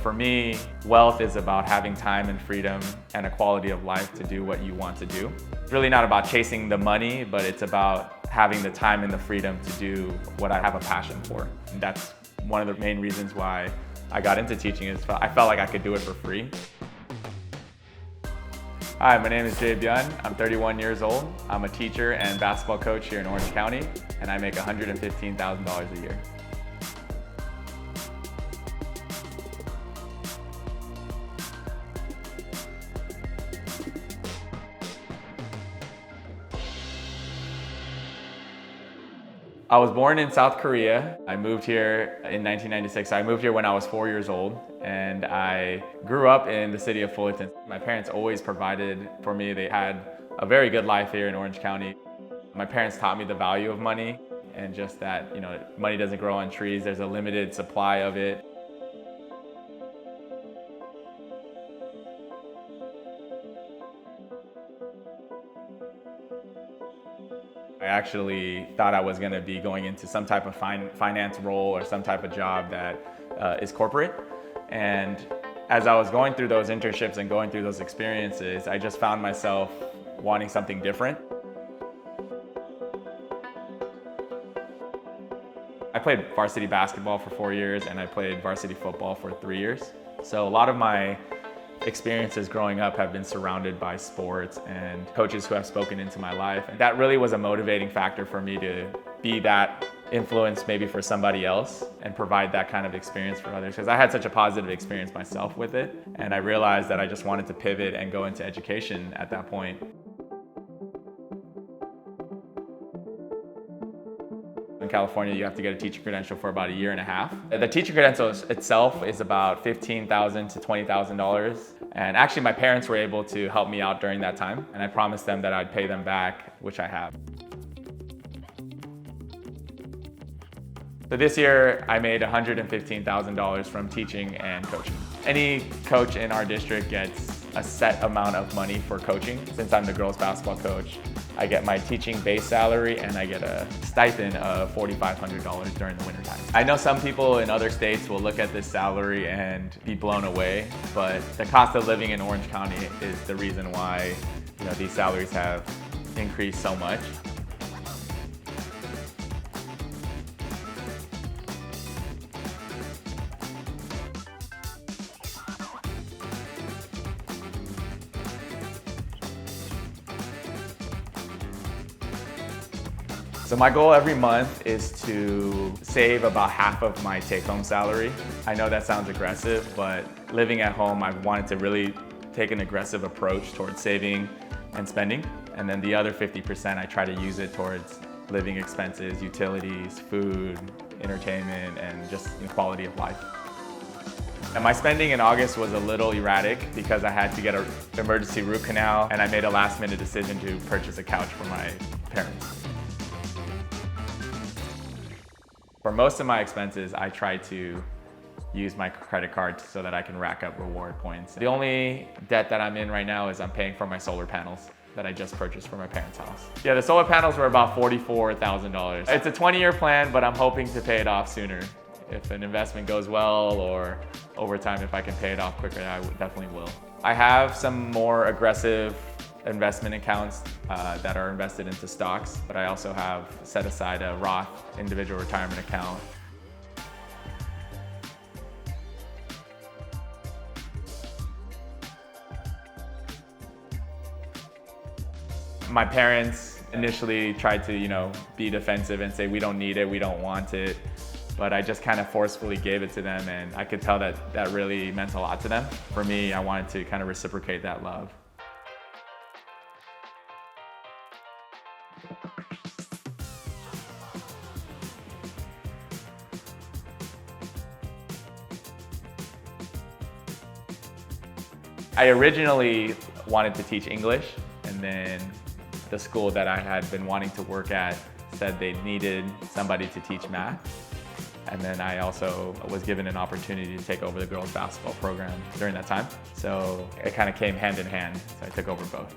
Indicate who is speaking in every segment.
Speaker 1: For me, wealth is about having time and freedom and a quality of life to do what you want to do. It's really not about chasing the money, but it's about having the time and the freedom to do what I have a passion for. And that's one of the main reasons why I got into teaching is I felt like I could do it for free. Hi, my name is Jae Byun. I'm 31 years old. I'm a teacher and basketball coach here in Orange County, and I make $115,000 a year. I was born in South Korea. I moved here in 1996. I moved here when I was 4 years old, and I grew up in the city of Fullerton. My parents always provided for me. They had a very good life here in Orange County. My parents taught me the value of money and just that, money doesn't grow on trees. There's a limited supply of it. I actually thought I was going to be going into some type of finance role or some type of job that is corporate. And as I was going through those internships and going through those experiences, I just found myself wanting something different. I played varsity basketball for 4 years and I played varsity football for 3 years. So a lot of my experiences growing up have been surrounded by sports and coaches who have spoken into my life. And that really was a motivating factor for me to be that influence maybe for somebody else and provide that kind of experience for others. Because I had such a positive experience myself with it. And I realized that I just wanted to pivot and go into education at that point. In California, you have to get a teacher credential for about 1.5 years. The teacher credential itself is about $15,000 to $20,000. And actually my parents were able to help me out during that time. And I promised them that I'd pay them back, which I have. So this year I made $115,000 from teaching and coaching. Any coach in our district gets a set amount of money for coaching. Since I'm the girls basketball coach, I get my teaching base salary and I get a stipend of $4,500 during the wintertime. I know some people in other states will look at this salary and be blown away, but the cost of living in Orange County is the reason why these salaries have increased so much. So my goal every month is to save about half of my take-home salary. I know that sounds aggressive, but living at home, I've wanted to really take an aggressive approach towards saving and spending. And then the other 50%, I try to use it towards living expenses, utilities, food, entertainment, and just quality of life. And my spending in August was a little erratic because I had to get an emergency root canal, and I made a last-minute decision to purchase a couch for my parents. For most of my expenses, I try to use my credit card so that I can rack up reward points. The only debt that I'm in right now is I'm paying for my solar panels that I just purchased for my parents' house. Yeah, the solar panels were about $44,000. It's a 20-year plan, but I'm hoping to pay it off sooner. If an investment goes well or over time, if I can pay it off quicker, I definitely will. I have some more aggressive investment accounts that are invested into stocks, but I also have set aside a Roth individual retirement account. My parents initially tried to, be defensive and say, we don't need it, we don't want it. But I just kind of forcefully gave it to them, and I could tell that that really meant a lot to them. For me, I wanted to kind of reciprocate that love. I originally wanted to teach English, and then the school that I had been wanting to work at said they needed somebody to teach math. And then I also was given an opportunity to take over the girls basketball program during that time. So it kind of came hand in hand, so I took over both.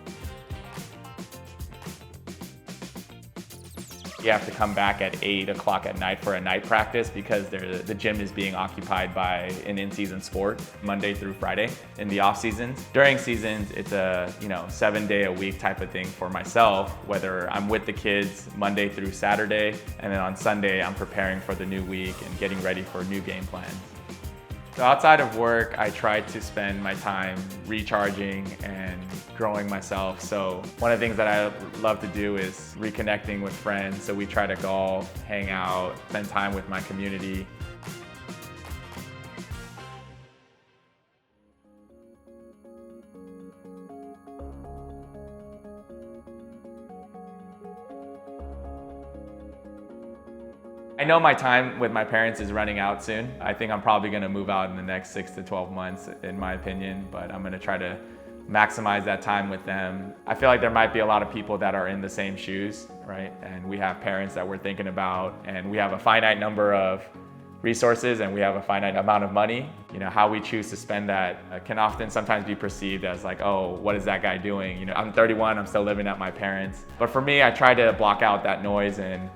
Speaker 1: You have to come back at 8 o'clock at night for a night practice because the gym is being occupied by an in-season sport Monday through Friday in the off seasons. During seasons, it's a 7-day-a-week type of thing for myself, whether I'm with the kids Monday through Saturday, and then on Sunday, I'm preparing for the new week and getting ready for new game plans. So outside of work, I try to spend my time recharging and growing myself. So one of the things that I love to do is reconnecting with friends. So we try to golf, hang out, spend time with my community. I know my time with my parents is running out soon. I think I'm probably gonna move out in the next 6 to 12 months, in my opinion, but I'm gonna try to maximize that time with them. I feel like there might be a lot of people that are in the same shoes, right? And we have parents that we're thinking about, and we have a finite number of resources and we have a finite amount of money. How we choose to spend that can often sometimes be perceived as like, oh, what is that guy doing? I'm 31, I'm still living at my parents. But for me, I try to block out that noise and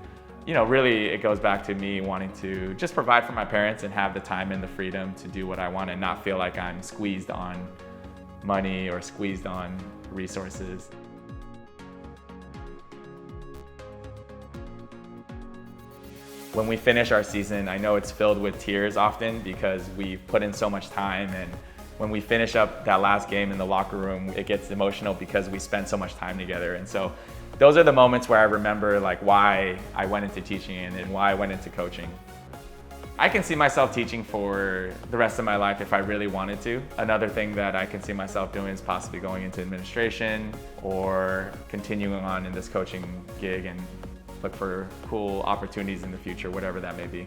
Speaker 1: really it goes back to me wanting to just provide for my parents and have the time and the freedom to do what I want and not feel like I'm squeezed on money or squeezed on resources. When we finish our season, I know it's filled with tears often because we've put in so much time, and when we finish up that last game in the locker room, it gets emotional because we spend so much time together. And so those are the moments where I remember why I went into teaching and why I went into coaching. I can see myself teaching for the rest of my life if I really wanted to. Another thing that I can see myself doing is possibly going into administration or continuing on in this coaching gig and look for cool opportunities in the future, whatever that may be.